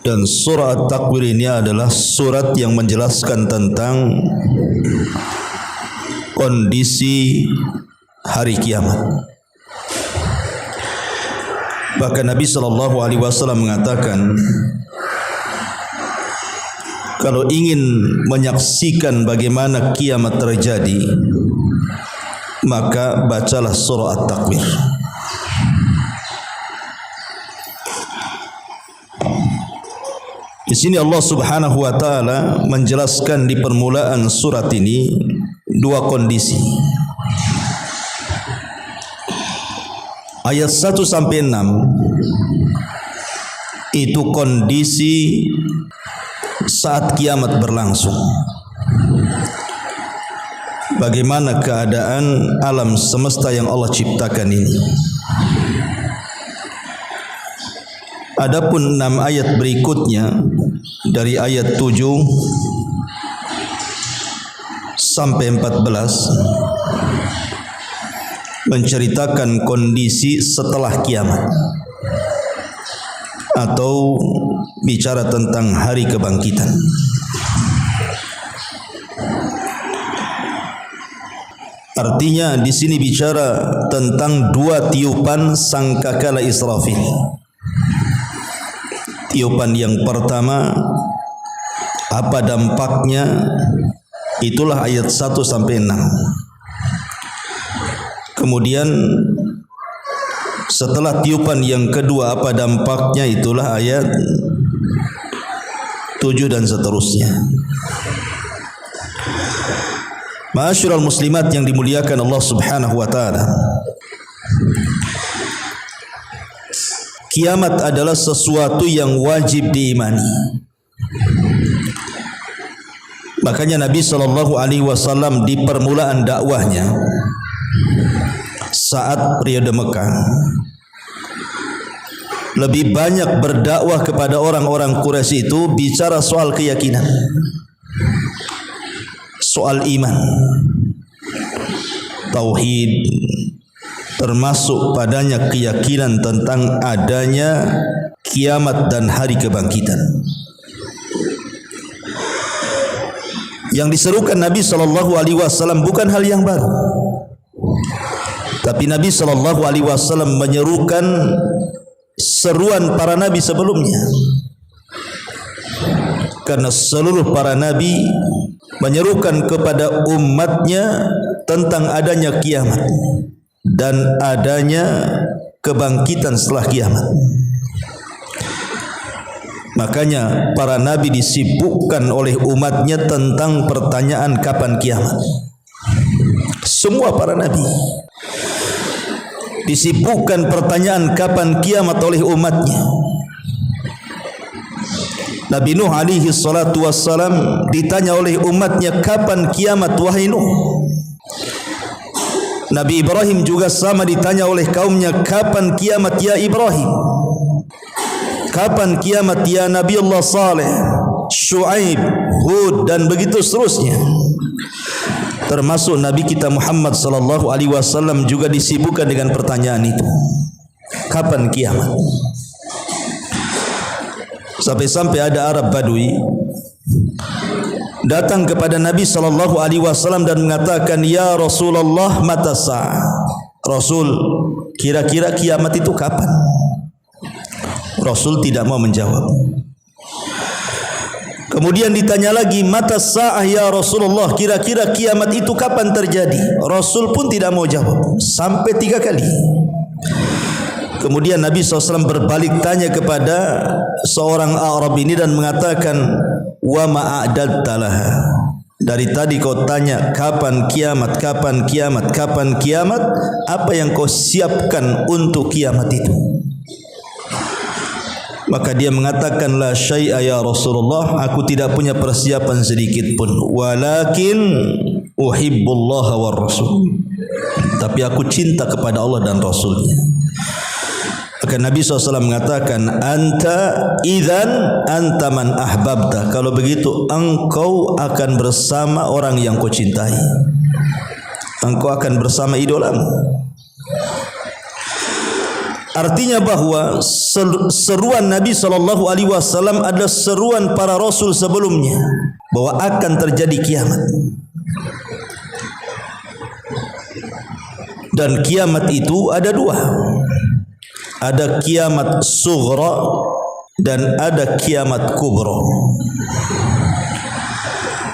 Dan surah At-Takwir ini adalah surat yang menjelaskan tentang kondisi hari kiamat. Bahkan Nabi SAW mengatakan, kalau ingin menyaksikan bagaimana kiamat terjadi, maka bacalah surah At-Takwir. Di sini Allah Subhanahu wa taala menjelaskan di permulaan surat ini dua kondisi. Ayat 1 sampai 6 itu kondisi saat kiamat berlangsung. Bagaimana keadaan alam semesta yang Allah ciptakan ini. Adapun 6 ayat berikutnya dari ayat 7 sampai 14 menceritakan kondisi setelah kiamat atau bicara tentang hari kebangkitan. Artinya di sini bicara tentang dua tiupan sangkakala Israfil. Tiupan yang pertama, apa dampaknya? Itulah ayat 1 sampai 6. Kemudian setelah tiupan yang kedua, apa dampaknya? Itulah ayat 7 dan seterusnya. Ma'asyiral muslimat yang dimuliakan Allah Subhanahu wa taala. Kiamat adalah sesuatu yang wajib diimani. Makanya Nabi SAW di permulaan dakwahnya saat periode Mekah lebih banyak berdakwah kepada orang-orang Quraisy itu bicara soal keyakinan, soal iman, tauhid, termasuk padanya keyakinan tentang adanya kiamat dan hari kebangkitan. Yang diserukan Nabi SAW bukan hal yang baru, tapi Nabi SAW menyerukan seruan para nabi sebelumnya, karena seluruh para nabi menyerukan kepada umatnya tentang adanya kiamat dan adanya kebangkitan setelah kiamat. Makanya para nabi disibukkan oleh umatnya tentang pertanyaan kapan kiamat. Semua para nabi disibukkan pertanyaan kapan kiamat oleh umatnya. Nabi Nuh alaihi salatu wassalam ditanya oleh umatnya, kapan kiamat wahai Nuh? Nabi Ibrahim juga sama ditanya oleh kaumnya, kapan kiamat ya Ibrahim? Kapan kiamat ya Nabi Allah Saleh, Syuaib, Hud, dan begitu seterusnya. Termasuk Nabi kita Muhammad sallallahu alaihi wasallam juga disibukkan dengan pertanyaan itu. Kapan kiamat? Sampai-sampai ada Arab Badui datang kepada Nabi sallallahu alaihi wasallam dan mengatakan, "Ya Rasulullah, mata sa'ah?" Rasul, kira-kira kiamat itu kapan? Rasul tidak mau menjawab. Kemudian ditanya lagi, "Mata sa'ah ya Rasulullah?" Kira-kira kiamat itu kapan terjadi? Rasul pun tidak mau jawab sampai 3 kali. Kemudian Nabi SAW berbalik tanya kepada seorang Arab ini dan mengatakan, "Wa ma'adadta laha?" Dari tadi kau tanya kapan kiamat, kapan kiamat, kapan kiamat, apa yang kau siapkan untuk kiamat itu? Maka dia mengatakan, "La syai'a ya Rasulullah, aku tidak punya persiapan sedikit pun. Walakin uhibbullaha war rasul." Tapi aku cinta kepada Allah dan Rasulnya. Maka Nabi SAW mengatakan, anta man ahbabta. Kalau begitu engkau akan bersama orang yang kau cintai, engkau akan bersama idolamu. Artinya bahwa seruan Nabi SAW adalah seruan para rasul sebelumnya, bahwa akan terjadi kiamat. Dan kiamat itu ada dua. Ada kiamat sughra dan ada kiamat kubra.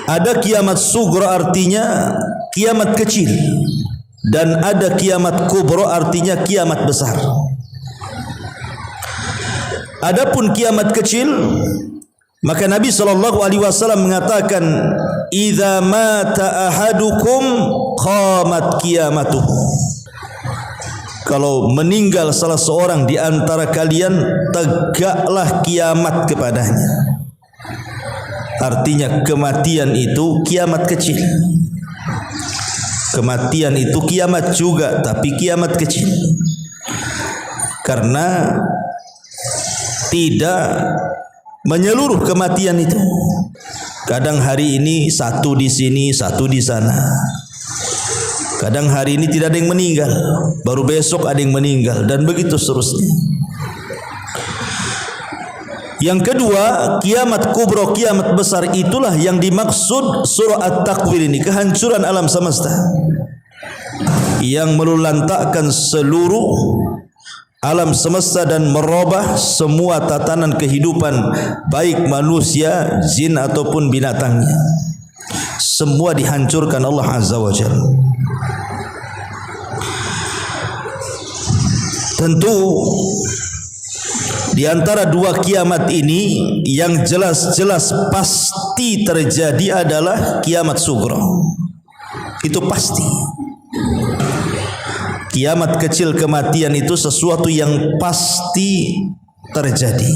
Ada kiamat sughra artinya kiamat kecil, dan ada kiamat kubra artinya kiamat besar. Adapun kiamat kecil, maka Nabi SAW mengatakan, idza mata ahadukum qamat qiyamatuhu. Kalau meninggal salah seorang di antara kalian, tegaklah kiamat kepadanya. Artinya kematian itu kiamat kecil. Kematian itu kiamat juga, tapi kiamat kecil. Karena tidak menyeluruh kematian itu. Kadang hari ini satu di sini, satu di sana. Kadang hari ini tidak ada yang meninggal, baru besok ada yang meninggal, dan begitu seterusnya. Yang kedua, kiamat kubra, kiamat besar, itulah yang dimaksud surah At-Takwir ini, kehancuran alam semesta yang melulantakkan seluruh alam semesta dan merubah semua tatanan kehidupan, baik manusia, jin ataupun binatangnya. Semua dihancurkan Allah Azza wa Jalla. Tentu di antara dua kiamat ini yang jelas-jelas pasti terjadi adalah kiamat sughra. Itu pasti. Kiamat kecil, kematian itu sesuatu yang pasti terjadi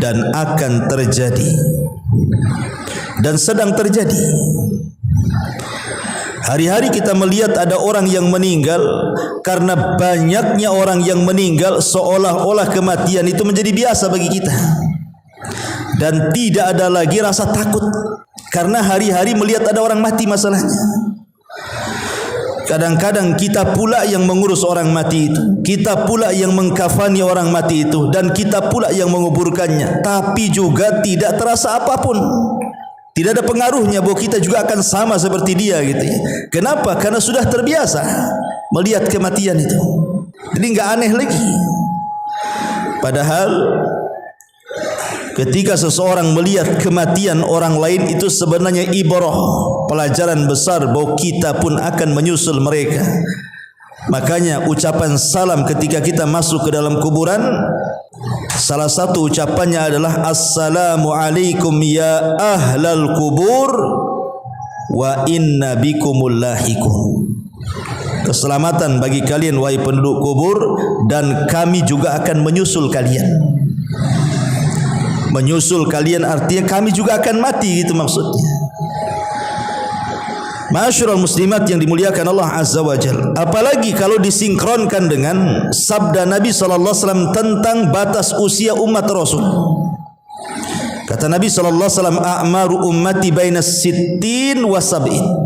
dan akan terjadi dan sedang terjadi. Hari-hari kita melihat ada orang yang meninggal. Karena banyaknya orang yang meninggal, seolah-olah kematian itu menjadi biasa bagi kita, dan tidak ada lagi rasa takut. Karena hari-hari melihat ada orang mati masalahnya. Kadang-kadang kita pula yang mengurus orang mati itu, kita pula yang mengkafani orang mati itu, dan kita pula yang menguburkannya. Tapi juga tidak terasa apapun. Tidak ada pengaruhnya bahwa kita juga akan sama seperti dia gitu ya. Kenapa? Karena sudah terbiasa melihat kematian itu. Jadi enggak aneh lagi. Padahal ketika seseorang melihat kematian orang lain, itu sebenarnya ibrah, pelajaran besar bahwa kita pun akan menyusul mereka. Makanya ucapan salam ketika kita masuk ke dalam kuburan, salah satu ucapannya adalah assalamu alaikum ya ahlal kubur wa inna bikumul lahiqun. Keselamatan bagi kalian wahai penduduk kubur, dan kami juga akan menyusul kalian. Menyusul kalian artinya kami juga akan mati, gitu maksudnya. Ma'asyiral muslimat yang dimuliakan Allah Azza wa Jalla. Apalagi kalau disinkronkan dengan sabda Nabi SAW tentang batas usia umat Rasul. Kata Nabi SAW, a'maru ummati baina sittin wa sab'in.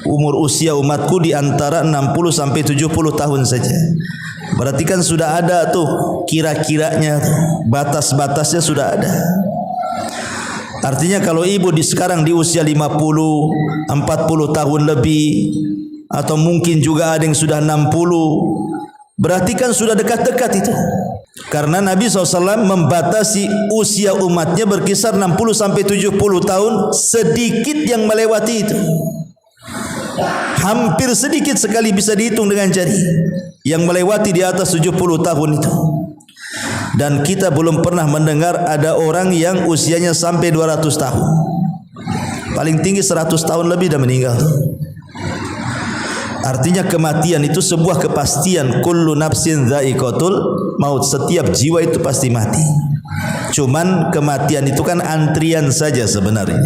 Umur usia umatku di antara 60 sampai 70 tahun saja. Berarti kan sudah ada tuh kira-kiranya, batas-batasnya sudah ada. Artinya kalau ibu sekarang di usia 50, 40 tahun lebih, atau mungkin juga ada yang sudah 60, berarti kan sudah dekat-dekat itu. Karena Nabi SAW membatasi usia umatnya berkisar 60 sampai 70 tahun, sedikit yang melewati itu. Hampir sedikit sekali bisa dihitung dengan jari yang melewati di atas 70 tahun itu. Dan kita belum pernah mendengar ada orang yang usianya sampai 200 tahun. Paling tinggi 100 tahun lebih dah meninggal. Artinya kematian itu sebuah kepastian. Kullu nafsin dha'iqatul maut. Setiap jiwa itu pasti mati. Cuman kematian itu kan antrian saja sebenarnya.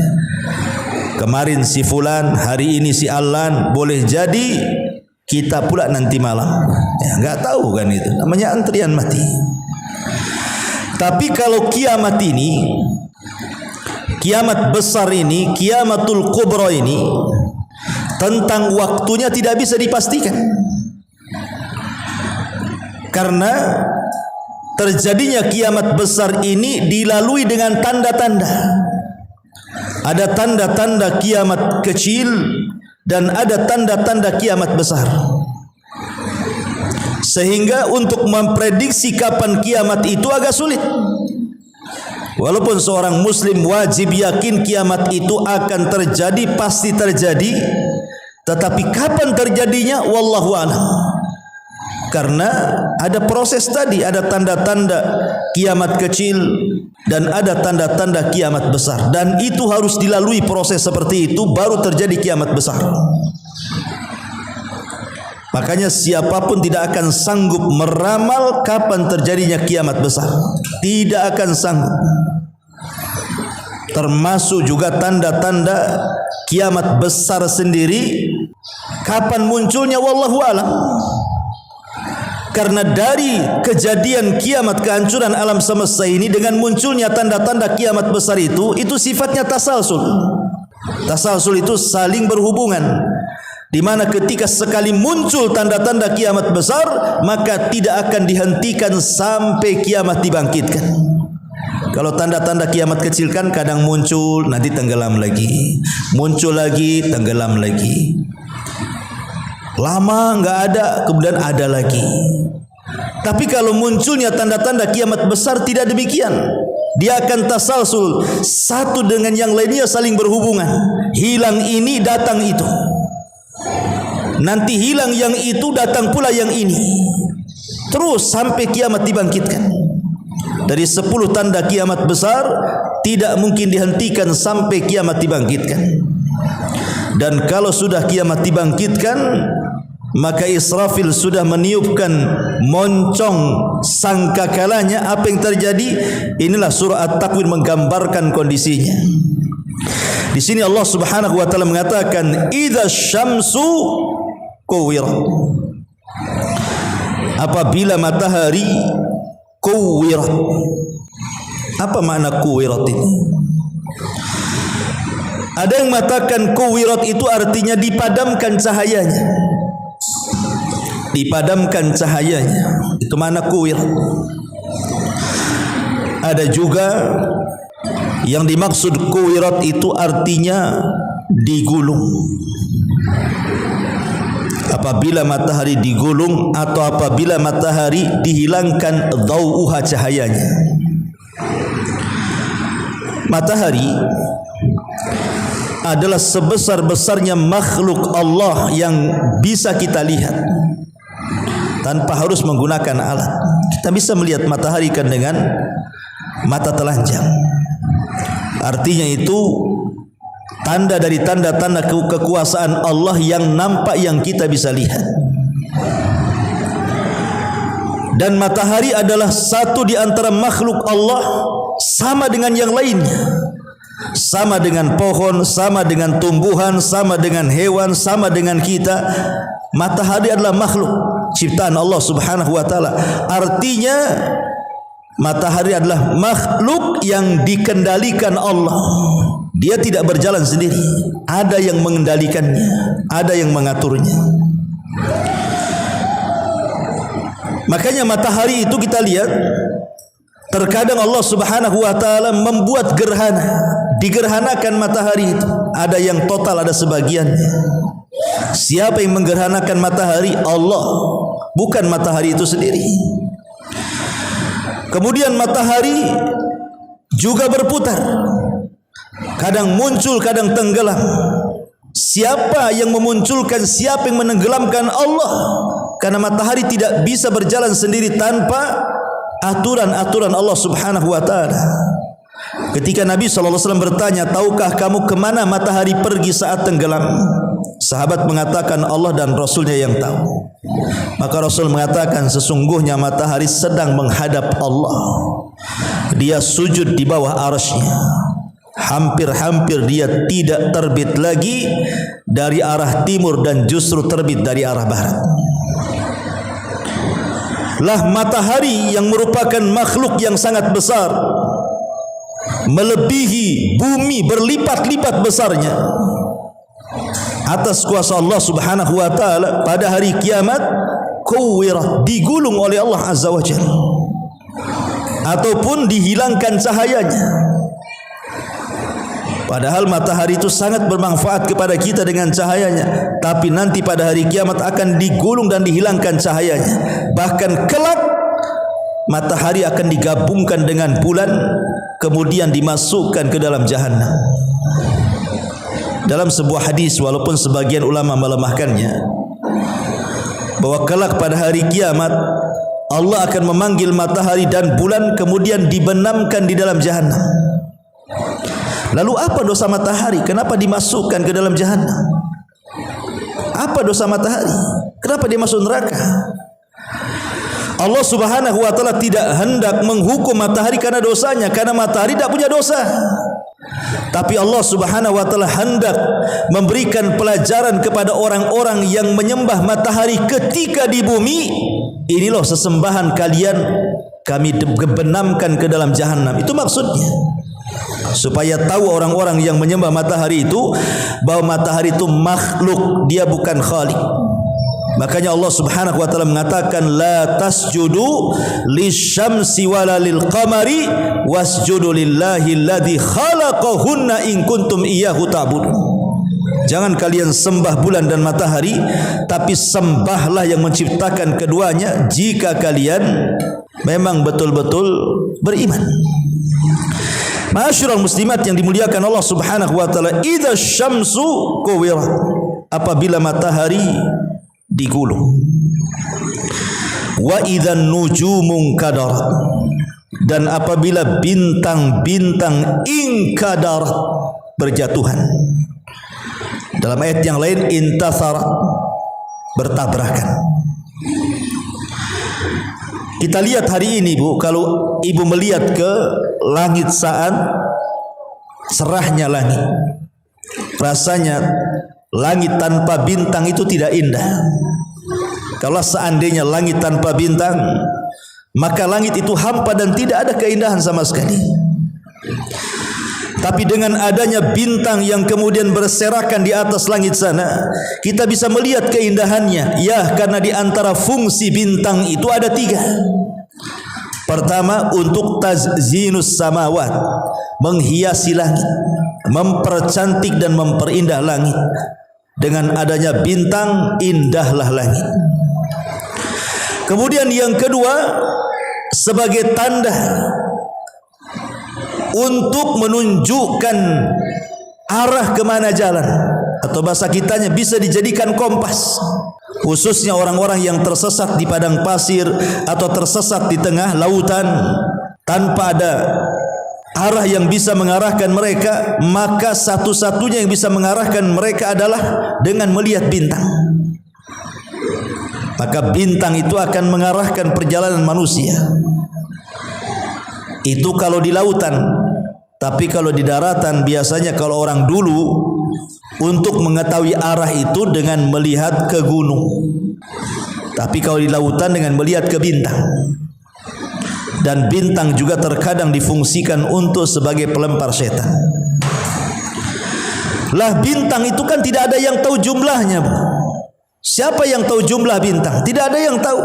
Kemarin si fulan, hari ini si Alan, boleh jadi kita pula nanti malam. Ya, enggak tahu kan itu. Namanya antrian mati. Tapi kalau kiamat ini, kiamat besar ini, kiamatul kubra ini, tentang waktunya tidak bisa dipastikan. Karena terjadinya kiamat besar ini dilalui dengan tanda-tanda. Ada tanda-tanda kiamat kecil dan ada tanda-tanda kiamat besar. Sehingga untuk memprediksi kapan kiamat itu agak sulit. Walaupun seorang muslim wajib yakin kiamat itu akan terjadi, pasti terjadi, tetapi kapan terjadinya wallahu a'lam. Karena ada proses tadi, ada tanda-tanda kiamat kecil dan ada tanda-tanda kiamat besar, dan itu harus dilalui proses seperti itu baru terjadi kiamat besar. Makanya siapapun tidak akan sanggup meramal kapan terjadinya kiamat besar. Tidak akan sanggup. Termasuk juga tanda-tanda kiamat besar sendiri, kapan munculnya wallahu alam. Karena dari kejadian kiamat, kehancuran alam semesta ini dengan munculnya tanda-tanda kiamat besar itu sifatnya tasalsul. Tasalsul itu saling berhubungan, di mana ketika sekali muncul tanda-tanda kiamat besar, maka tidak akan dihentikan sampai kiamat dibangkitkan. Kalau tanda-tanda kiamat kecil kan kadang muncul, nanti tenggelam lagi, muncul lagi, tenggelam lagi. Lama enggak ada, kemudian ada lagi. Tapi kalau munculnya tanda-tanda kiamat besar tidak demikian. Dia akan tasalsul, satu dengan yang lainnya saling berhubungan. Hilang ini, datang itu. Nanti hilang yang itu, datang pula yang ini. Terus sampai kiamat dibangkitkan. Dari 10 tanda kiamat besar tidak mungkin dihentikan sampai kiamat dibangkitkan. Dan kalau sudah kiamat dibangkitkan, maka Israfil sudah meniupkan moncong sangkakalanya. Apa yang terjadi? Inilah surah At-Takwir menggambarkan kondisinya. Di sini Allah Subhanahu wa taala mengatakan idza syamsu kuwirat. Apabila matahari kuwirat. Apa makna kuwirat ini? Ada yang mengatakan kuwirat itu artinya dipadamkan cahayanya. Dipadamkan cahayanya. Itu makna kuwirat. Ada juga yang dimaksud kuwirat itu artinya digulung. Apabila matahari digulung atau apabila matahari dihilangkan dhau'uha, cahayanya. Matahari adalah sebesar-besarnya makhluk Allah yang bisa kita lihat tanpa harus menggunakan alat. Kita bisa melihat matahari kan dengan mata telanjang. Artinya itu tanda dari tanda-tanda kekuasaan Allah yang nampak, yang kita bisa lihat. Dan matahari adalah satu di antara makhluk Allah, sama dengan yang lainnya. Sama dengan pohon, sama dengan tumbuhan, sama dengan hewan, sama dengan kita. Matahari adalah makhluk ciptaan Allah Subhanahu wa taala. Artinya matahari adalah makhluk yang dikendalikan Allah. Dia tidak berjalan sendiri. Ada yang mengendalikannya, ada yang mengaturnya. Makanya matahari itu kita lihat, terkadang Allah Subhanahu wa taala membuat gerhana. Digerhanakan matahari itu. Ada yang total, ada sebagiannya. Siapa yang menggerhanakan matahari? Allah, bukan matahari itu sendiri. Kemudian matahari juga berputar. Kadang muncul, kadang tenggelam. Siapa yang memunculkan, siapa yang menenggelamkan? Allah. Karena matahari tidak bisa berjalan sendiri tanpa aturan-aturan Allah Subhanahu wa taala. Ketika Nabi SAW bertanya, tahukah kamu kemana matahari pergi saat tenggelam? Sahabat mengatakan Allah dan Rasulnya yang tahu. Maka Rasul mengatakan sesungguhnya matahari sedang menghadap Allah. Dia sujud di bawah arsy-Nya. Hampir-hampir dia tidak terbit lagi dari arah timur dan justru terbit dari arah barat. Lah matahari yang merupakan makhluk yang sangat besar, melebihi bumi berlipat-lipat besarnya, atas kuasa Allah Subhanahu wa taala pada hari kiamat kuwirat, digulung oleh Allah Azza wa Jalla, ataupun dihilangkan cahayanya. Padahal matahari itu sangat bermanfaat kepada kita dengan cahayanya, tapi nanti pada hari kiamat akan digulung dan dihilangkan cahayanya. Bahkan kelak matahari akan digabungkan dengan bulan, kemudian dimasukkan ke dalam jahannam. Dalam sebuah hadis, walaupun sebagian ulama melemahkannya, bahwa kelak pada hari kiamat Allah akan memanggil matahari dan bulan, kemudian dibenamkan di dalam jahannam. Lalu apa dosa matahari? Kenapa dimasukkan ke dalam jahannam? Apa dosa matahari? Kenapa dia masuk neraka? Allah Subhanahu wa taala tidak hendak menghukum matahari karena dosanya, karena matahari tidak punya dosa. Tapi Allah Subhanahu wa taala hendak memberikan pelajaran kepada orang-orang yang menyembah matahari ketika di bumi. Ini loh sesembahan kalian, kami benamkan ke dalam jahannam. Itu maksudnya, supaya tahu orang-orang yang menyembah matahari itu bahwa matahari itu makhluk, dia bukan khalik. Makanya Allah Subhanahu wa taala mengatakan la tasjudu lisyamsi wala lilqamari wasjudu lillahi alladzi khalaqahunna in kuntum iyyahu ta'budun. Jangan kalian sembah bulan dan matahari, tapi sembahlah yang menciptakan keduanya jika kalian memang betul-betul beriman. Ma'asyiral muslimat yang dimuliakan Allah Subhanahu wa taala, idza syamsu kuwirat, apabila matahari digulung, wa idzan nujumun kadarat, dan apabila bintang-bintang inkadarat, berjatuhan. Dalam ayat yang lain intasarat, bertabrakan. Kita lihat hari ini, Bu, kalau ibu melihat ke langit saat cerahnya langit, rasanya langit tanpa bintang itu tidak indah. Kalau seandainya langit tanpa bintang, maka langit itu hampa dan tidak ada keindahan sama sekali. Tapi dengan adanya bintang yang kemudian berserakan di atas langit sana, kita bisa melihat keindahannya. Ya, karena di antara fungsi bintang itu ada 3. Pertama, untuk tazzinus samawat, menghiasi langit, mempercantik dan memperindah langit. Dengan adanya bintang, indahlah langit. Kemudian yang kedua, sebagai tanda untuk menunjukkan arah kemana jalan, atau bahasa kitanya bisa dijadikan kompas, khususnya orang-orang yang tersesat di padang pasir atau tersesat di tengah lautan tanpa ada arah yang bisa mengarahkan mereka, maka satu-satunya yang bisa mengarahkan mereka adalah dengan melihat bintang. Maka bintang itu akan mengarahkan perjalanan manusia. Itu kalau di lautan. Tapi kalau di daratan, biasanya kalau orang dulu untuk mengetahui arah itu dengan melihat ke gunung. Tapi kalau di lautan dengan melihat ke bintang. Dan bintang juga terkadang difungsikan untuk sebagai pelempar setan. Lah bintang itu kan tidak ada yang tahu jumlahnya, Bu. Siapa yang tahu jumlah bintang? Tidak ada yang tahu.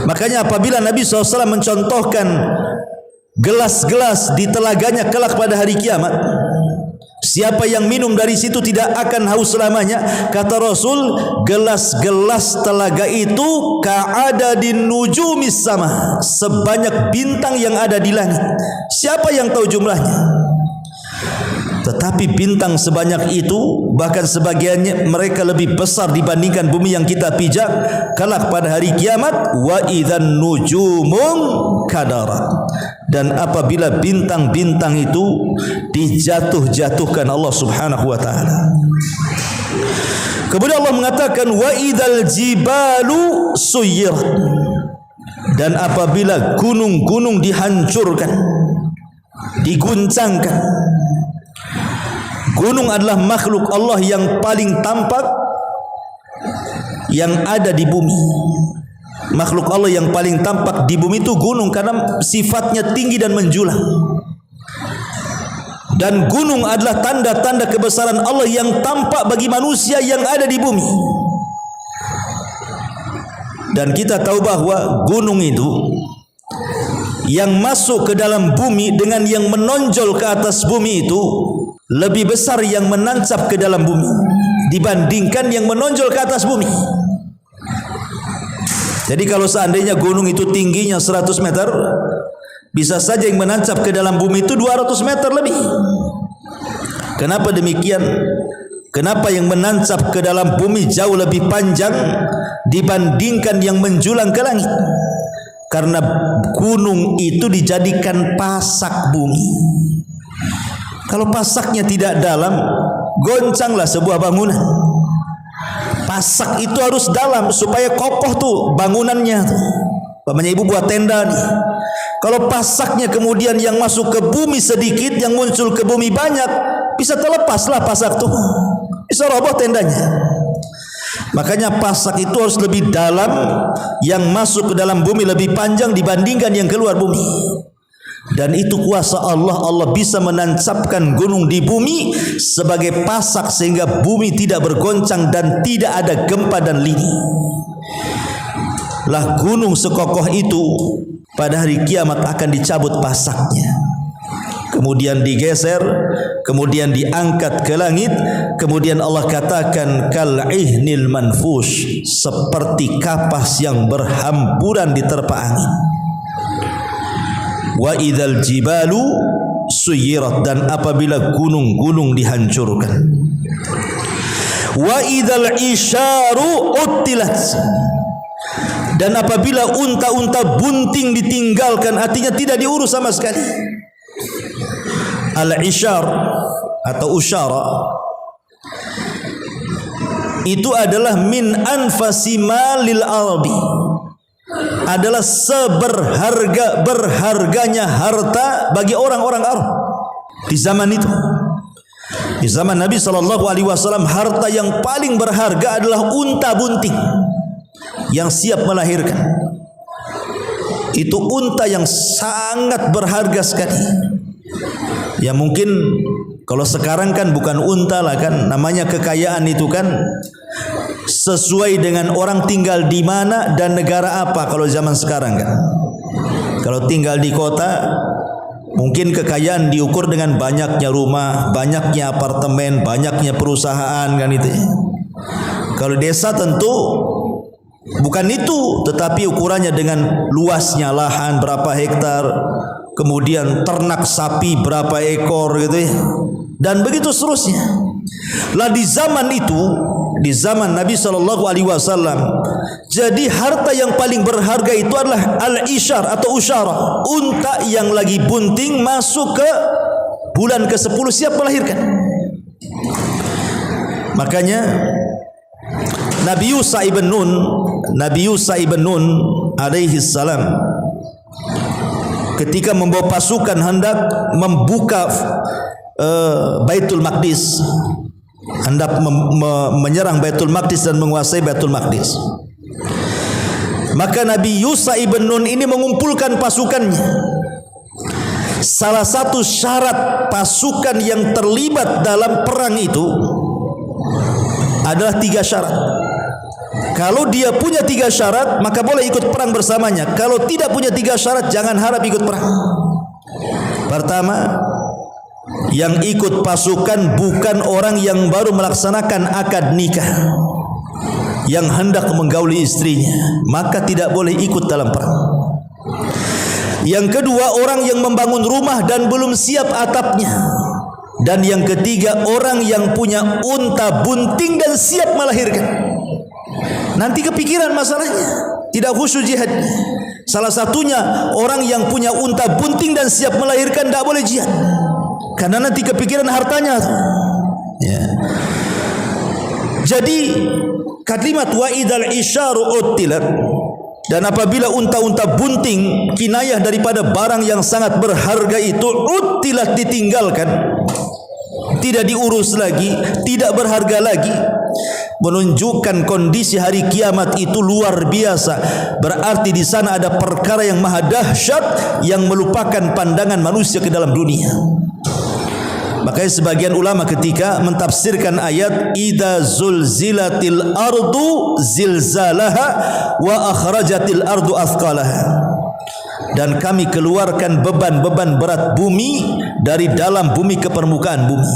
Makanya apabila Nabi SAW mencontohkan gelas-gelas di telaganya kelak pada hari kiamat, siapa yang minum dari situ tidak akan haus selamanya. Kata Rasul, gelas-gelas telaga itu ka'adadin nujumis sama, sebanyak bintang yang ada di langit. Siapa yang tahu jumlahnya? Tetapi bintang sebanyak itu, bahkan sebagiannya mereka lebih besar dibandingkan bumi yang kita pijak kelak pada hari kiamat. Wa idzan nujumun kadarat, dan apabila bintang-bintang itu dijatuh-jatuhkan Allah Subhanahu wa taala. Kemudian Allah mengatakan wa idzal jibalu suyirat, dan apabila gunung-gunung dihancurkan, diguncangkan. Gunung adalah makhluk Allah yang paling tampak yang ada di bumi. makhluk Allah yang paling tampak di bumi itu gunung, karena sifatnya tinggi dan menjulang. Dan gunung adalah tanda-tanda kebesaran Allah yang tampak bagi manusia yang ada di bumi. Dan kita tahu bahwa gunung itu yang masuk ke dalam bumi dengan yang menonjol ke atas bumi itu lebih besar yang menancap ke dalam bumi dibandingkan yang menonjol ke atas bumi. Jadi kalau seandainya gunung itu tingginya 100 meter, bisa saja yang menancap ke dalam bumi itu 200 meter lebih. Kenapa demikian? Kenapa yang menancap ke dalam bumi jauh lebih panjang dibandingkan yang menjulang ke langit? Karena gunung itu dijadikan pasak bumi. Kalau pasaknya tidak dalam, goncanglah sebuah bangunan. Pasak itu harus dalam supaya kokoh tuh bangunannya tuh. Pamannya ibu buat tenda nih. Kalau pasaknya kemudian yang masuk ke bumi sedikit, yang muncul ke bumi banyak, bisa terlepaslah pasak tuh. Bisa roboh tendanya. Makanya pasak itu harus lebih dalam, yang masuk ke dalam bumi lebih panjang dibandingkan yang keluar bumi. Dan itu kuasa Allah. Allah bisa menancapkan gunung di bumi sebagai pasak sehingga bumi tidak bergoncang dan tidak ada gempa dan lini. Lah gunung sekokoh itu pada hari kiamat akan dicabut pasaknya, kemudian digeser, kemudian diangkat ke langit. Kemudian Allah katakan kal'ihnil manfush, seperti kapas yang berhamburan diterpa angin. Wa idzal jibalu suyirat, dan apabila gunung-gunung dihancurkan. Wa idzal isyaru uttilat, dan apabila unta-unta bunting ditinggalkan, artinya tidak diurus sama sekali. Al-isyar atau usyara itu adalah min anfasi malil arabi, adalah seberharga-berharganya harta bagi orang-orang Arab di zaman itu. Di zaman Nabi SAW, harta yang paling berharga adalah unta bunting yang siap melahirkan. Itu unta yang sangat berharga sekali. Ya mungkin kalau sekarang kan bukan unta lah kan, namanya kekayaan itu kan sesuai dengan orang tinggal di mana dan negara apa. Kalau zaman sekarang kan, kalau tinggal di kota mungkin kekayaan diukur dengan banyaknya rumah, banyaknya apartemen, banyaknya perusahaan kan itu. Kalau desa tentu bukan itu, tetapi ukurannya dengan luasnya lahan berapa hektar, kemudian ternak sapi berapa ekor gitu ya, dan begitu seterusnya. Lah di zaman itu, di zaman Nabi SAW, jadi harta yang paling berharga itu adalah al-isyar atau usyara, unta yang lagi bunting masuk ke bulan ke-10 siap melahirkan. Makanya Nabi Yusa ibn Nun alaihi salam ketika membawa pasukan hendak membuka Baitul Maqdis, hendak menyerang Baitul Maqdis dan menguasai Baitul Maqdis, maka Nabi Yusa ibn Nun ini mengumpulkan pasukannya. Salah satu syarat pasukan yang terlibat dalam perang itu adalah 3 syarat. Kalau dia punya 3 syarat, maka boleh ikut perang bersamanya. Kalau tidak punya 3 syarat, jangan harap ikut perang. Pertama, yang ikut pasukan bukan orang yang baru melaksanakan akad nikah, yang hendak menggauli istrinya, maka tidak boleh ikut dalam perang. Yang kedua, orang yang membangun rumah dan belum siap atapnya. Dan yang ketiga, orang yang punya unta bunting dan siap melahirkan. Nanti kepikiran masalahnya, tidak khusyuk jihad. Salah satunya orang yang punya unta bunting dan siap melahirkan tidak boleh jihad, karena nanti kepikiran hartanya. Ya. Jadi kalimat wa idzal isyaru uttilat, dan apabila unta-unta bunting kinayah daripada barang yang sangat berharga itu, uttilat ditinggalkan, tidak diurus lagi, tidak berharga lagi. menunjukkan kondisi hari kiamat itu luar biasa. Berarti di sana ada perkara yang maha dahsyat yang melupakan pandangan manusia ke dalam dunia. Makanya sebagian ulama ketika mentafsirkan ayat idza zulzilatil ardu zilzalaha wa akhrajatil ardu athqalaha, dan kami keluarkan beban-beban berat bumi dari dalam bumi ke permukaan bumi,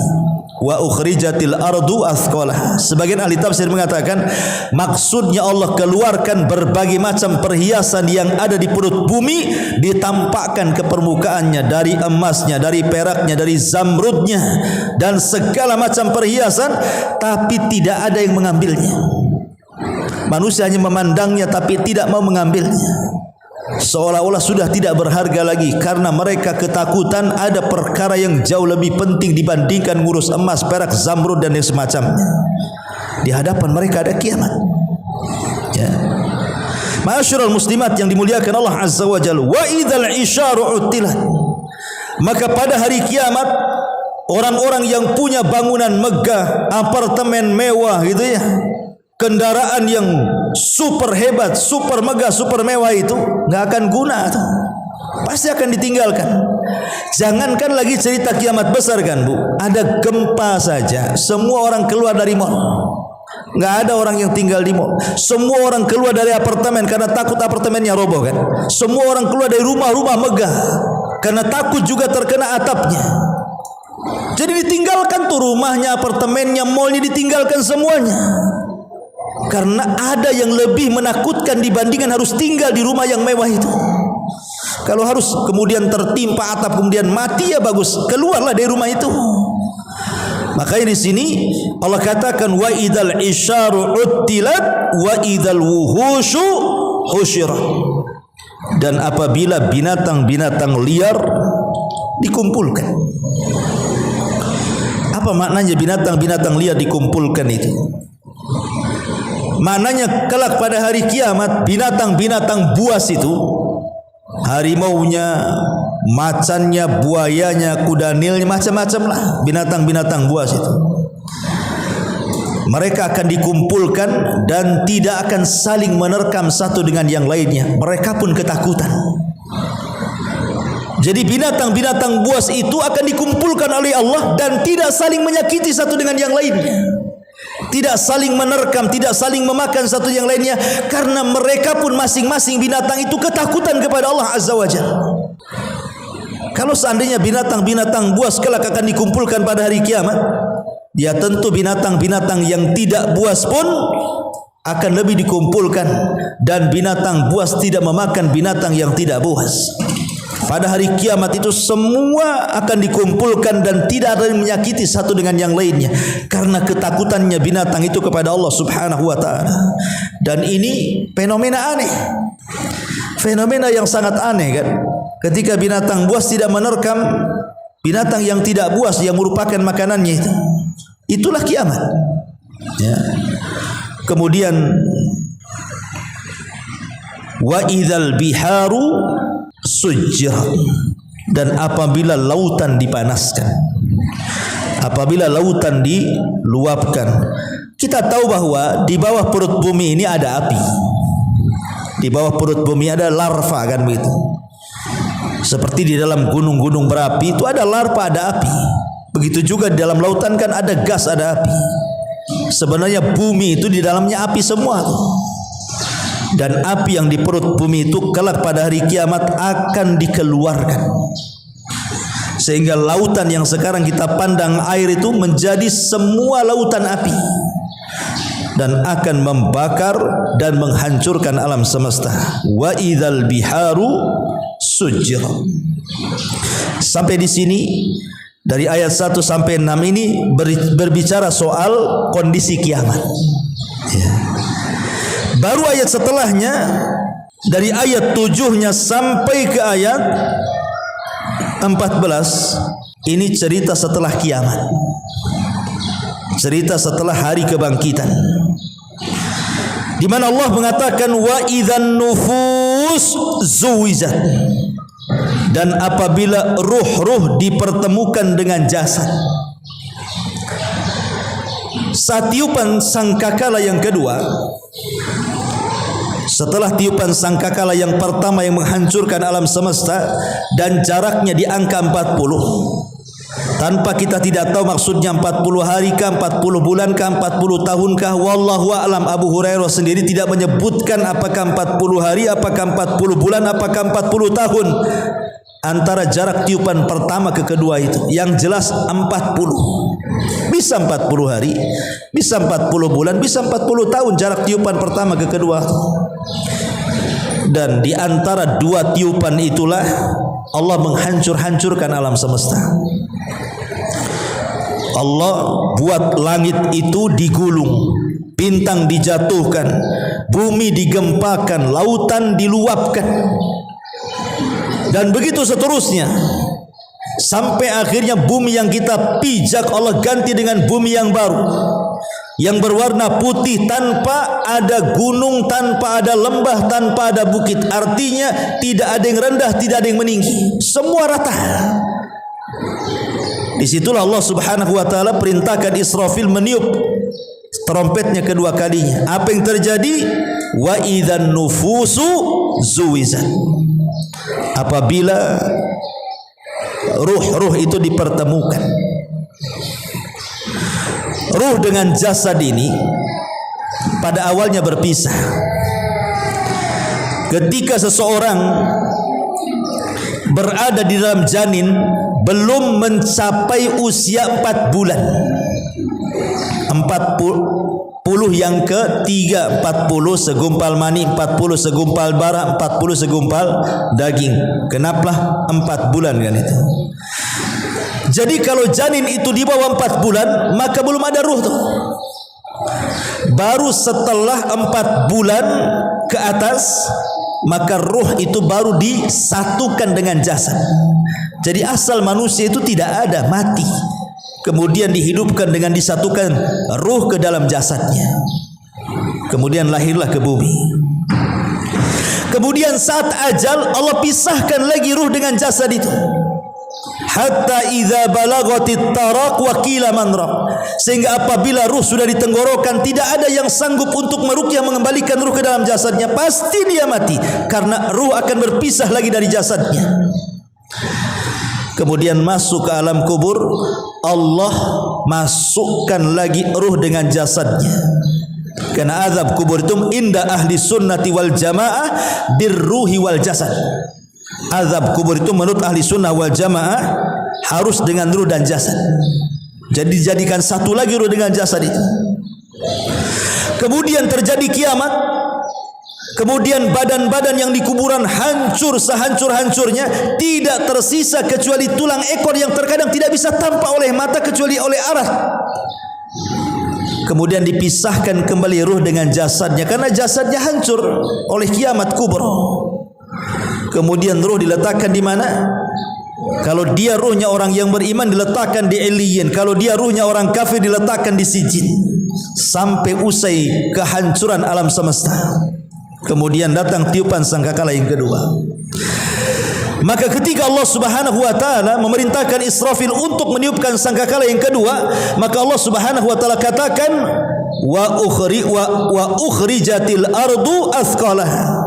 wa ukhrijatil ardu athqalaha. Sebagian ahli tafsir mengatakan maksudnya Allah keluarkan berbagai macam perhiasan yang ada di perut bumi, ditampakkan ke permukaannya, dari emasnya, dari peraknya, dari zamrudnya, dan segala macam perhiasan, tapi tidak ada yang mengambilnya. Manusia hanya memandangnya tapi tidak mau mengambilnya, seolah-olah sudah tidak berharga lagi, karena mereka ketakutan ada perkara yang jauh lebih penting dibandingkan ngurus emas, perak, zamrud dan yang semacamnya. Di hadapan mereka ada kiamat. Ya. Ma'asyiral muslimat yang dimuliakan Allah Azza wa Jalla, wa idzal isyaru uttilat. Maka pada hari kiamat orang-orang yang punya bangunan megah, apartemen mewah gitu ya, kendaraan yang super hebat, super megah, super mewah itu nggak akan guna tuh. Pasti akan ditinggalkan. Jangankan lagi cerita kiamat besar kan Bu, ada gempa saja semua orang keluar dari mall, nggak ada orang yang tinggal di mall. Semua orang keluar dari apartemen karena takut apartemennya roboh kan. Semua orang keluar dari rumah-rumah megah karena takut juga terkena atapnya. Jadi ditinggalkan tuh rumahnya, apartemennya, mallnya, ditinggalkan semuanya. Karena ada yang lebih menakutkan dibandingkan harus tinggal di rumah yang mewah itu. Kalau harus kemudian tertimpa atap kemudian mati, ya bagus, keluarlah dari rumah itu. Makanya di sini Allah katakan wa idzal isyaru uttilat wa idzal wuhushu husyirat. Dan apabila binatang-binatang liar dikumpulkan. Apa maknanya binatang-binatang liar dikumpulkan itu? Maknanya kelak pada hari kiamat binatang-binatang buas itu, harimaunya, macannya, buayanya, kuda nilnya, macam-macam lah binatang-binatang buas itu, mereka akan dikumpulkan dan tidak akan saling menerkam satu dengan yang lainnya. Mereka pun ketakutan. Jadi binatang-binatang buas itu akan dikumpulkan oleh Allah dan tidak saling menyakiti satu dengan yang lainnya, tidak saling menerkam, tidak saling memakan satu yang lainnya, karena mereka pun masing-masing binatang itu ketakutan kepada Allah Azza wa Jalla. Kalau seandainya binatang-binatang buas kelak akan dikumpulkan pada hari kiamat, ya tentu binatang-binatang yang tidak buas pun akan lebih dikumpulkan, dan binatang buas tidak memakan binatang yang tidak buas. Pada hari kiamat itu semua akan dikumpulkan dan tidak ada yang menyakiti satu dengan yang lainnya, karena ketakutannya binatang itu kepada Allah Subhanahu wa ta'ala. Dan ini fenomena aneh, fenomena yang sangat aneh kan, ketika binatang buas tidak menerkam binatang yang tidak buas yang merupakan makanannya itu. Itulah kiamat ya. Kemudian wa idzal biharu sujjirat, dan apabila lautan dipanaskan, apabila lautan diluapkan. Kita tahu bahwa di bawah perut bumi ini ada api. Di bawah perut bumi ada larva kan begitu. Seperti di dalam gunung-gunung berapi itu ada larva, ada api. Begitu juga di dalam lautan kan ada gas, ada api. Sebenarnya bumi itu di dalamnya api semua tuh. Dan api yang di perut bumi itu kelak pada hari kiamat akan dikeluarkan, sehingga lautan yang sekarang kita pandang air itu menjadi semua lautan api, dan akan membakar dan menghancurkan alam semesta. Wa idzal biharu sujjirat. Sampai di sini dari ayat 1 sampai 6 ini berbicara soal kondisi kiamat ya. Baru ayat setelahnya dari ayat 7-nya sampai ke ayat 14 ini cerita setelah kiamat, cerita setelah hari kebangkitan, di mana Allah mengatakan wa idzan nufus zuwijat, dan apabila ruh-ruh dipertemukan dengan jasad. Saat tiupan sangkakala yang kedua, setelah tiupan sangkakala yang pertama yang menghancurkan alam semesta dan jaraknya di angka 40, tanpa kita tidak tahu maksudnya 40 hari kah, 40 bulan kah, 40 tahun kah, wallahu a'lam. Abu Hurairah sendiri tidak menyebutkan apakah 40 hari, apakah 40 bulan, apakah 40 tahun antara jarak tiupan pertama ke kedua itu. Yang jelas 40. Bisa 40 hari, bisa 40 bulan, bisa 40 tahun jarak tiupan pertama ke kedua. Dan di antara dua tiupan itulah Allah menghancur-hancurkan alam semesta. Allah buat langit itu digulung, bintang dijatuhkan, bumi digempakan, lautan diluapkan, dan begitu seterusnya, sampai akhirnya bumi yang kita pijak Allah ganti dengan bumi yang baru, yang berwarna putih, tanpa ada gunung, tanpa ada lembah, tanpa ada bukit. Artinya tidak ada yang rendah, tidak ada yang meninggi, semua rata. Disitulah Allah Subhanahu wa ta'ala perintahkan Israfil meniup trompetnya kedua kalinya. Apa yang terjadi? Wa idzan nufusu zuwizat. Apabila ruh-ruh itu dipertemukan, ruh dengan jasad ini pada awalnya berpisah. Ketika seseorang berada di dalam janin, belum mencapai usia 4 bulan, 40 yang ketiga, 40 segumpal mani, 40 segumpal bara, 40 segumpal daging. Kenapa 4 bulan kan itu? Jadi kalau janin itu di bawah 4 bulan, maka belum ada ruh tuh. Baru setelah 4 bulan ke atas, maka ruh itu baru disatukan dengan jasad. Jadi asal manusia itu tidak ada, mati, kemudian dihidupkan dengan disatukan ruh ke dalam jasadnya, kemudian lahirlah ke bumi. Kemudian saat ajal, Allah pisahkan lagi ruh dengan jasad itu. Hatta idza balagatit taraq wa qila man raq, sehingga apabila ruh sudah di tenggorokan, tidak ada yang sanggup untuk meruqyah mengembalikan ruh ke dalam jasadnya. Pasti dia mati, karena ruh akan berpisah lagi dari jasadnya. Kemudian masuk ke alam kubur, Allah masukkan lagi ruh dengan jasadnya. Karena azab kubur itu inda ahli sunnati wal jamaah birruhi wal jasad. Azab kubur itu menurut ahli sunnah wal jamaah harus dengan ruh dan jasad. Jadi dijadikan satu lagi ruh dengan jasad itu. Kemudian terjadi kiamat. Kemudian badan-badan yang di kuburan hancur sehancur-hancurnya, tidak tersisa kecuali tulang ekor yang terkadang tidak bisa tampak oleh mata kecuali oleh arah. Kemudian dipisahkan kembali ruh dengan jasadnya, karena jasadnya hancur oleh kiamat kubur. Kemudian ruh diletakkan di mana? Kalau dia ruhnya orang yang beriman, diletakkan di Iliyin. Kalau dia ruhnya orang kafir, diletakkan di Sijin, sampai usai kehancuran alam semesta. Kemudian datang tiupan sangkakala yang kedua. Maka ketika Allah Subhanahu wa taala memerintahkan Israfil untuk meniupkan sangkakala yang kedua, maka Allah Subhanahu wa taala katakan wa ukhrijatil ardu athqalaha,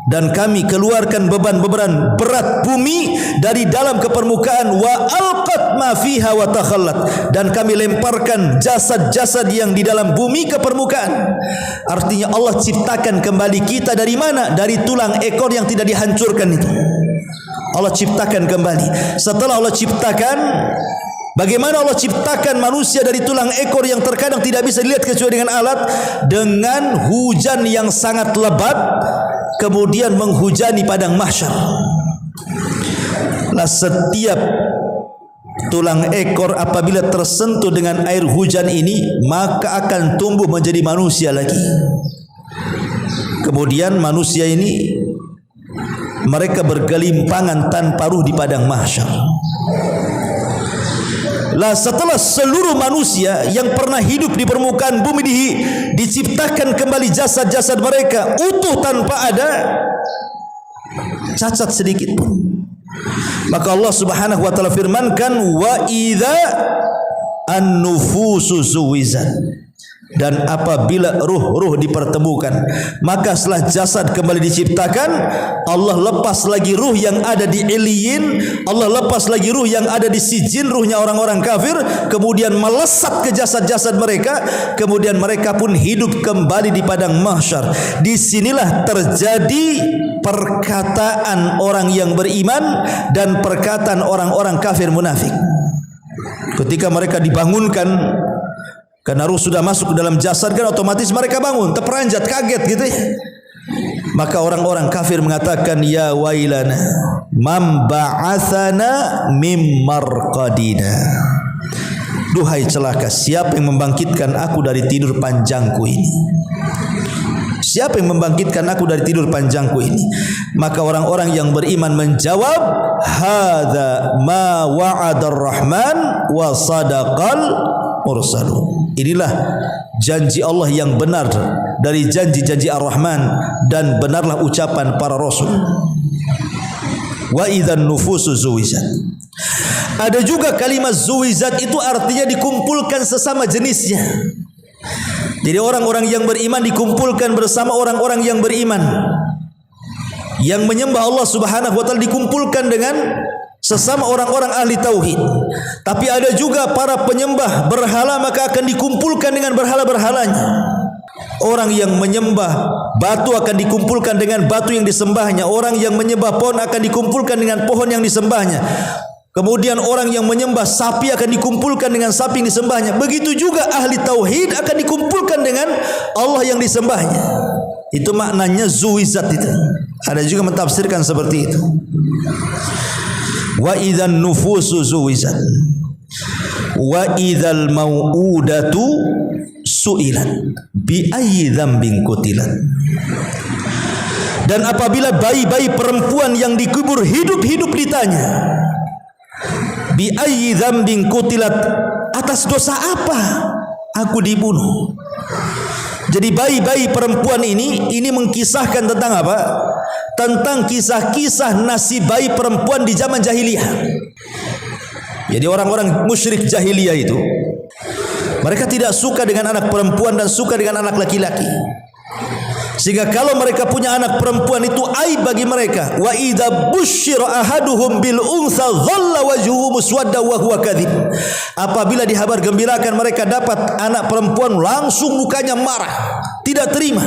dan kami keluarkan beban-beban berat bumi dari dalam ke permukaan, wa alqat ma fiha wa takhallat, dan kami lemparkan jasad-jasad yang di dalam bumi ke permukaan. Artinya Allah ciptakan kembali kita dari mana? Dari tulang ekor yang tidak dihancurkan itu. Allah ciptakan kembali. Setelah Allah ciptakan, bagaimana Allah ciptakan manusia dari tulang ekor yang terkadang tidak bisa dilihat kecuali dengan alat? Dengan hujan yang sangat lebat, kemudian menghujani padang mahsyar. Nah, setiap tulang ekor apabila tersentuh dengan air hujan ini, maka akan tumbuh menjadi manusia lagi. Kemudian manusia ini mereka bergelimpangan tanpa ruh di padang mahsyar. Lah, setelah seluruh manusia yang pernah hidup di permukaan bumi diciptakan kembali jasad-jasad mereka utuh tanpa ada cacat sedikit pun, maka Allah Subhanahu wa taala firmankan wa idza an-nufusu zuwizat, dan apabila ruh-ruh dipertemukan, maka setelah jasad kembali diciptakan, Allah lepas lagi ruh yang ada di Iliyin, Allah lepas lagi ruh yang ada di Sijin, ruhnya orang-orang kafir, kemudian melesat ke jasad-jasad mereka, kemudian mereka pun hidup kembali di padang mahsyar. Disinilah terjadi perkataan orang yang beriman dan perkataan orang-orang kafir munafik. Ketika mereka dibangunkan, karena ruh sudah masuk ke dalam jasad, kan otomatis mereka bangun, terperanjat, kaget gitu ya. Maka orang-orang kafir mengatakan, ya wailana man ba'athana mim marqadina. Duhai celaka, siapa yang membangkitkan aku dari tidur panjangku ini? Siapa yang membangkitkan aku dari tidur panjangku ini? Maka orang-orang yang beriman menjawab, hadza ma wa'adar rahman wa sadaqal mursalun. Inilah janji Allah yang benar dari janji-janji Ar-Rahman, dan benarlah ucapan para rasul. Wa idzan nufusu zuwizat. Ada juga kalimat zuwizat itu artinya dikumpulkan sesama jenisnya. Jadi orang-orang yang beriman dikumpulkan bersama orang-orang yang beriman. Yang menyembah Allah Subhanahu wa taala dikumpulkan dengan sesama orang-orang ahli tauhid. Tapi ada juga para penyembah berhala, maka akan dikumpulkan dengan berhala-berhalanya. Orang yang menyembah batu akan dikumpulkan dengan batu yang disembahnya. Orang yang menyembah pohon akan dikumpulkan dengan pohon yang disembahnya. Kemudian orang yang menyembah sapi akan dikumpulkan dengan sapi yang disembahnya. Begitu juga ahli tauhid akan dikumpulkan dengan Allah yang disembahnya. Itu maknanya zuwizat itu. Ada juga mentafsirkan seperti itu. Wa idzan nufusu zuwizat wa idzal mau'udatu su'ilat bi ayyi dzambin qutilat. Dan apabila bayi-bayi perempuan yang dikubur hidup-hidup ditanya, bi ayyi dzambin qutilat, atas dosa apa aku dibunuh? Jadi bayi-bayi perempuan ini mengkisahkan tentang apa? Tentang kisah-kisah nasib bayi perempuan di zaman jahiliyah. Jadi orang-orang musyrik jahiliyah itu, mereka tidak suka dengan anak perempuan dan suka dengan anak laki-laki. Sehingga kalau mereka punya anak perempuan itu aib bagi mereka. Wa idza busyira ahaduhum bil untha dhalla wajhuhu muswadda wa huwa kadzib. Apabila dihabar gembirakan mereka dapat anak perempuan, langsung mukanya marah, tidak terima.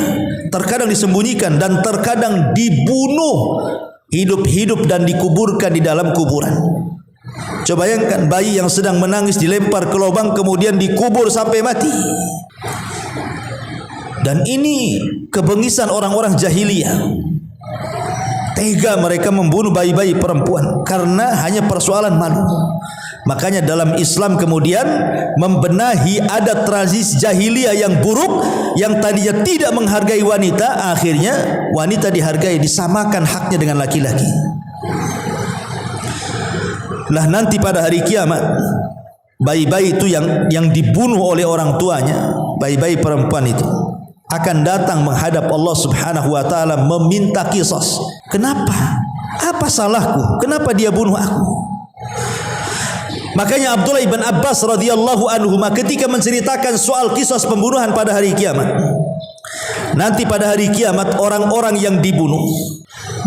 Terkadang disembunyikan dan terkadang dibunuh hidup-hidup dan dikuburkan di dalam kuburan. Coba bayangkan bayi yang sedang menangis dilempar ke lubang kemudian dikubur sampai mati. Dan ini kebengisan orang-orang jahiliyah. Tega mereka membunuh bayi-bayi perempuan karena hanya persoalan malu. Makanya dalam Islam kemudian membenahi adat tradisi jahiliyah yang buruk, yang tadinya tidak menghargai wanita, akhirnya wanita dihargai, disamakan haknya dengan laki-laki. Lah nanti pada hari kiamat, bayi-bayi itu yang dibunuh oleh orang tuanya, bayi-bayi perempuan itu akan datang menghadap Allah Subhanahu wa taala meminta qisas. Kenapa? Apa salahku? Kenapa dia bunuh aku? Makanya Abdullah ibn Abbas radhiyallahu anhu ketika menceritakan soal qisas pembunuhan pada hari kiamat, nanti pada hari kiamat orang-orang yang dibunuh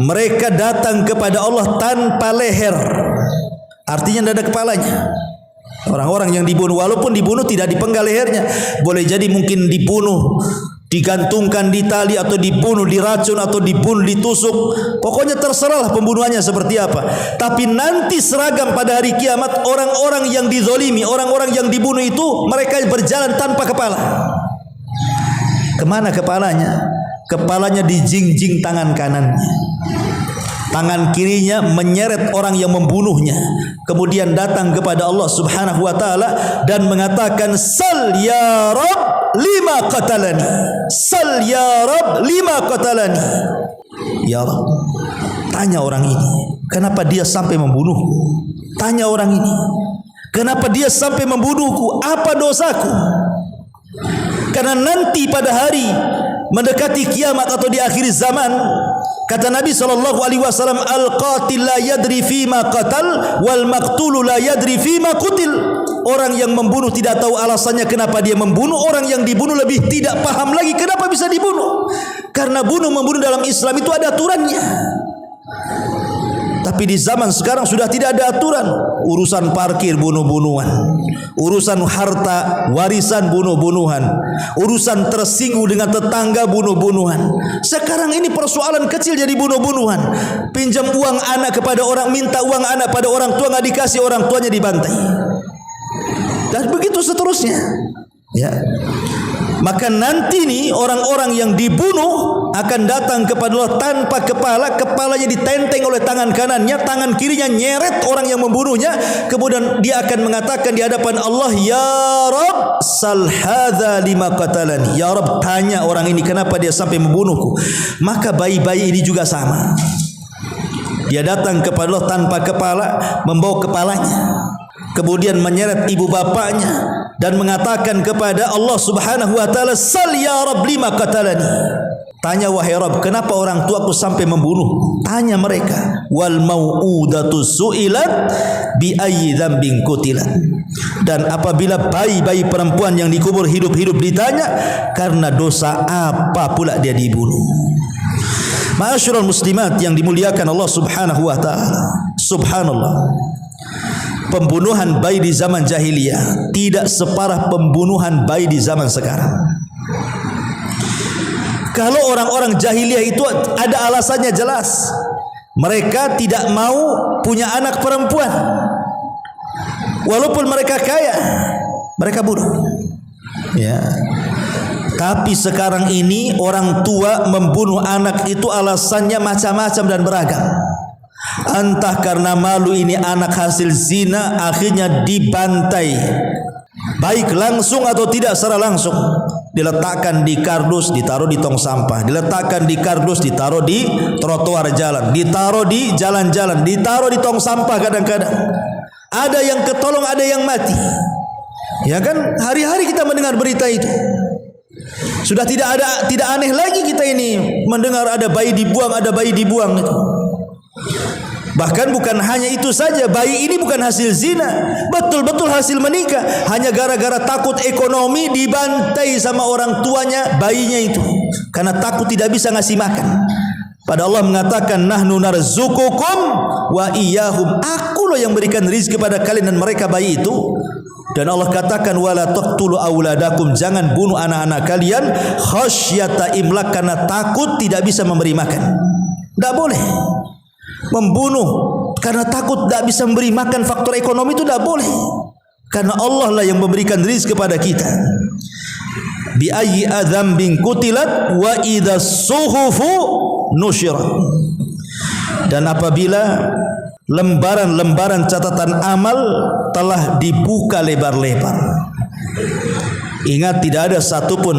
mereka datang kepada Allah tanpa leher. Artinya tidak ada kepalanya. Orang-orang yang dibunuh, walaupun dibunuh tidak dipenggal lehernya, boleh jadi mungkin dibunuh digantungkan di tali, atau dibunuh diracun, atau dibunuh ditusuk. Pokoknya terserahlah pembunuhannya seperti apa. Tapi nanti seragam pada hari kiamat, orang-orang yang dizolimi, orang-orang yang dibunuh itu mereka berjalan tanpa kepala. Kemana kepalanya? Kepalanya dijingjing tangan kanannya, tangan kirinya menyeret orang yang membunuhnya. Kemudian datang kepada Allah Subhanahu wa taala dan mengatakan, sal ya Rabb lima qatalani, sal ya Rabb lima qatalani. Ya Rabb, tanya orang ini, kenapa dia sampai membunuhku? Tanya orang ini, kenapa dia sampai membunuhku? Apa dosaku? Karena nanti pada hari mendekati kiamat atau di akhir zaman, Kata Nabi SAW, al-qatil la yadri fima qatal wal maqtulu la yadri fima qutil. Orang yang membunuh tidak tahu alasannya kenapa dia membunuh. Orang yang dibunuh lebih tidak paham lagi kenapa bisa dibunuh. Karena bunuh-membunuh dalam Islam itu ada aturannya. Tapi di zaman sekarang sudah tidak ada aturan. Urusan parkir bunuh-bunuhan, urusan harta warisan bunuh-bunuhan, urusan tersinggung dengan tetangga bunuh-bunuhan. Sekarang ini persoalan kecil jadi bunuh-bunuhan. Pinjam uang anak kepada orang, minta uang anak pada orang tua, nggak dikasih, orang tuanya dibantai. Dan begitu seterusnya. Ya. Maka nanti nih orang-orang yang dibunuh akan datang kepada Allah tanpa kepala, kepalanya ditenteng oleh tangan kanannya, tangan kirinya nyeret orang yang membunuhnya. Kemudian dia akan mengatakan di hadapan Allah, ya Rabb, sal hadza lima qatalani. Ya Rabb, tanya orang ini kenapa dia sampai membunuhku. Maka bayi-bayi ini juga sama. Dia datang kepada Allah tanpa kepala, membawa kepalanya, kemudian menyeret ibu bapaknya dan mengatakan kepada Allah Subhanahu wa taala, sal ya Rabb lima qatalani. Tanya wahai Rabb, kenapa orang tuaku sampai membunuh? Tanya mereka. Wal mau'udatu su'ilat bi ayyi dzambin qutilat. Dan apabila bayi-bayi perempuan yang dikubur hidup-hidup ditanya, karena dosa apa pula dia dibunuh? Ma'asyiral muslimat yang dimuliakan Allah Subhanahu wa taala. Subhanallah. Pembunuhan bayi di zaman jahiliyah tidak separah pembunuhan bayi di zaman sekarang. Kalau orang-orang jahiliyah itu ada alasannya jelas. Mereka tidak mau punya anak perempuan. Walaupun mereka kaya, mereka bunuh. Ya. Tapi sekarang ini orang tua membunuh anak itu alasannya macam-macam dan beragam. Entah karena malu ini anak hasil zina, akhirnya dibantai, baik langsung atau tidak secara langsung. Diletakkan di kardus, ditaruh di tong sampah. Diletakkan di kardus, ditaruh di trotoar jalan. Ditaruh di jalan-jalan, ditaruh di tong sampah kadang-kadang. Ada yang ketolong, ada yang mati. Ya kan, hari-hari kita mendengar berita itu. Sudah tidak aneh lagi kita ini mendengar ada bayi dibuang, ada bayi dibuang itu. Bahkan bukan hanya itu saja, bayi ini bukan hasil zina, betul-betul hasil menikah. Hanya gara-gara takut ekonomi dibantai sama orang tuanya bayinya itu, karena takut tidak bisa ngasih makan. Pada Allah mengatakan, nahnu narzuqukum wa iyyahum. Aku loh yang berikan rezeki kepada kalian dan mereka bayi itu. Dan Allah katakan, wala taqtulu auladakum, jangan bunuh anak-anak kalian khasyata imlak, karena takut tidak bisa memberi makan. Tidak boleh membunuh karena takut tidak bisa memberi makan, faktor ekonomi itu tidak boleh. Karena Allah lah yang memberikan rezeki kepada kita. Bi ayyi adzambin qutilat wa idza suhufu nusyirat. Dan apabila lembaran-lembaran catatan amal telah dibuka lebar-lebar. Ingat, tidak ada satupun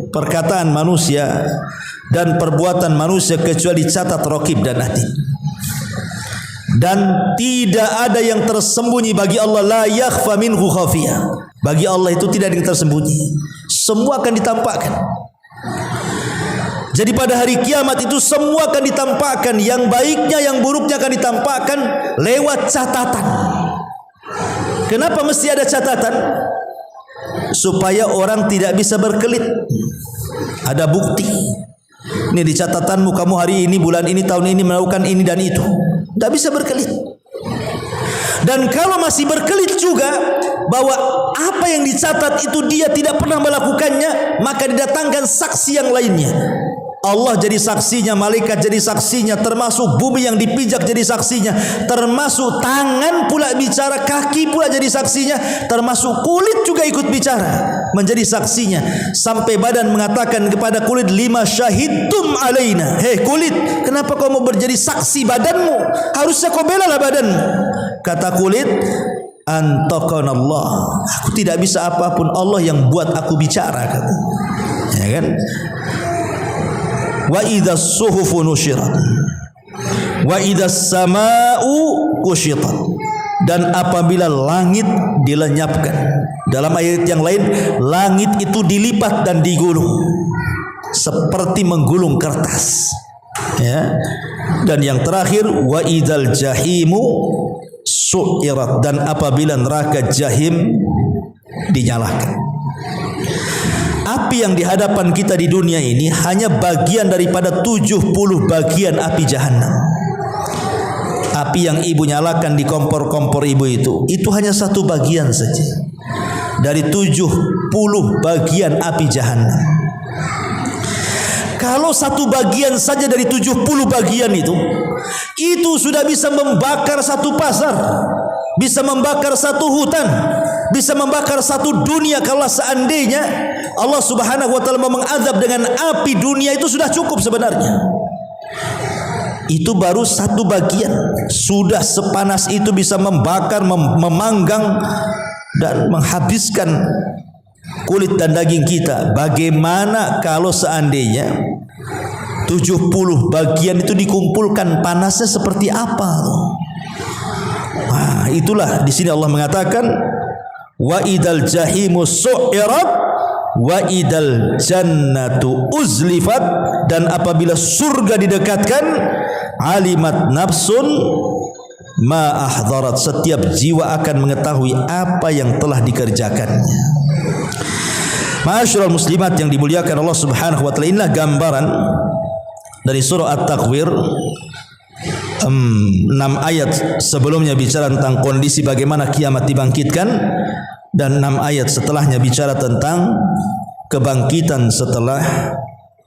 perkataan manusia dan perbuatan manusia kecuali catat raqib dan atid. Dan tidak ada yang tersembunyi bagi Allah, la yakhfa minhu khafiyah. Bagi Allah itu tidak ada yang tersembunyi. Semua akan ditampakkan. Jadi pada hari kiamat itu semua akan ditampakkan, yang baiknya, yang buruknya akan ditampakkan lewat catatan. Kenapa mesti ada catatan? Supaya orang tidak bisa berkelit. Ada bukti. Ini di catatanmu, kamu hari ini, bulan ini, tahun ini melakukan ini dan itu. Tidak bisa berkelit. Dan kalau masih berkelit juga bahwa apa yang dicatat itu dia tidak pernah melakukannya, maka didatangkan saksi yang lainnya. Allah jadi saksinya, malaikat jadi saksinya, termasuk bumi yang dipijak jadi saksinya, termasuk tangan pula bicara, kaki pula jadi saksinya, termasuk kulit juga ikut bicara menjadi saksinya. Sampai badan mengatakan kepada kulit, lima syahidtum alaina. Hei kulit, kenapa kau mau berjadi saksi badanmu? Harusnya kau belalah badanmu. Kata kulit, antaqana Allah. Aku tidak bisa apapun, Allah yang buat aku bicara, kata. Ya kan? Wa idzas suhufu nusyirat wa idzas samaa'u kushitat. Dan apabila langit dilenyapkan. Dalam ayat yang lain, langit itu dilipat dan digulung seperti menggulung kertas. Ya. Dan yang terakhir wa idzal jahimu su'irat, dan apabila neraka jahim dinyalakan. Api yang di hadapan kita di dunia ini hanya bagian daripada 70 bagian api jahanam. Api yang ibu nyalakan di kompor-kompor ibu itu hanya satu bagian saja dari 70 bagian api jahanam. Kalau satu bagian saja dari 70 bagian itu sudah bisa membakar satu pasar, bisa membakar satu hutan, bisa membakar satu dunia. Kalau seandainya Allah Subhanahu wa taala mengazab dengan api dunia, itu sudah cukup sebenarnya. Itu baru satu bagian, sudah sepanas itu bisa membakar, memanggang dan menghabiskan kulit dan daging kita. Bagaimana kalau seandainya 70 bagian itu dikumpulkan, panasnya seperti apa? Nah, itulah di sini Allah mengatakan wa idzal jahimu su'irat wa idzal jannatu uzlifat, dan apabila surga didekatkan, alimat nafsun ma ahdarat, setiap jiwa akan mengetahui apa yang telah dikerjakannya. Ma'asyiral muslimat yang dimuliakan Allah Subhanahu wa taala, inilah gambaran dari surah At-Takwir. 6 ayat sebelumnya bicara tentang kondisi bagaimana kiamat dibangkitkan, dan 6 ayat setelahnya bicara tentang kebangkitan setelah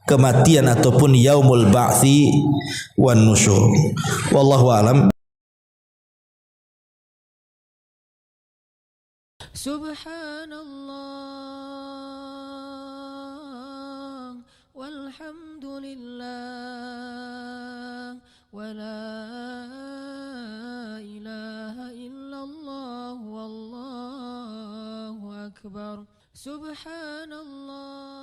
kematian ataupun yaumul ba'tsi wan nusyur. Wallahu a'lam. Subhanallah walhamdulillah wa la ilaha illallah wallahu akbar. Subhanallah